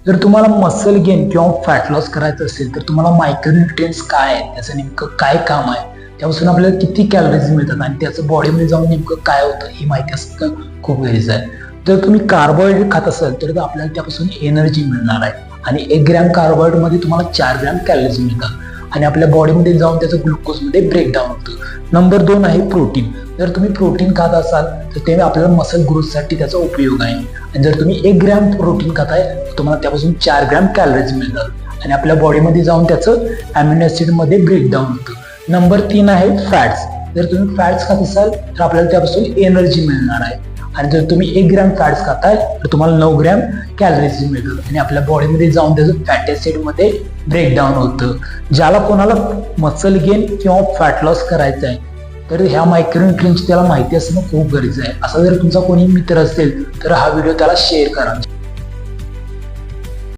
जर तुम्हाला muscle gain किंवा फॅट लॉस करायचं असेल तर तुम्हाला मायक्रोन्युट्रिएंट्स काय आहेत, त्याचं नेमकं काय काम आहे, त्यापासून आपल्याला किती कॅलरीज मिळतात आणि त्याचं बॉडीमध्ये जाऊन नेमकं काय होतं ही माहिती असणं खूप गरजेचं आहे. जर तुम्ही कार्बोहायड्रेट खात असाल तर आपल्याला त्यापासून एनर्जी मिळणार आहे आणि 1 ग्रॅम कार्बोहायड्रेटमध्ये तुम्हाला 4 ग्रॅम कॅलरीज मिळतात आणि आपल्या बॉडीमध्ये जाऊन त्याचं ग्लुकोजमध्ये ब्रेकडाऊन होतं. नंबर 2 आहे प्रोटीन. जर तुम्ही प्रोटीन खात असाल तर ते आपल्याला मसल ग्रोथसाठी त्याचा उपयोग आहे आणि जर तुम्ही 1 ग्रॅम प्रोटीन खाताय तर तुम्हाला त्यापासून 4 ग्रॅम कॅलरीज मिळतात आणि आपल्या बॉडीमध्ये जाऊन त्याचं अॅमिनो ॲसिडमध्ये ब्रेकडाऊन होतं. नंबर 3 आहे फॅट्स. जर तुम्ही फॅट्स खात असाल तर आपल्याला त्यापासून एनर्जी मिळणार आहे आणि जर तुम्ही 1 ग्रॅम फॅट्स खाताय तर तुम्हाला 9 ग्रॅम कॅलरीज मिळतात आणि आपल्या बॉडीमध्ये जाऊन त्याचं फॅटी ॲसिडमध्ये ब्रेकडाऊन होतं. ज्याला कोणाला मसल गेन किंवा फॅट लॉस करायचं आहे तर ह्या मायक्रोन्युट्रिएंट्सची त्याला माहिती असणं खूप गरजेचं आहे. असा जर तुमचा कोणी मित्र असेल तर हा व्हिडिओ त्याला शेअर करा.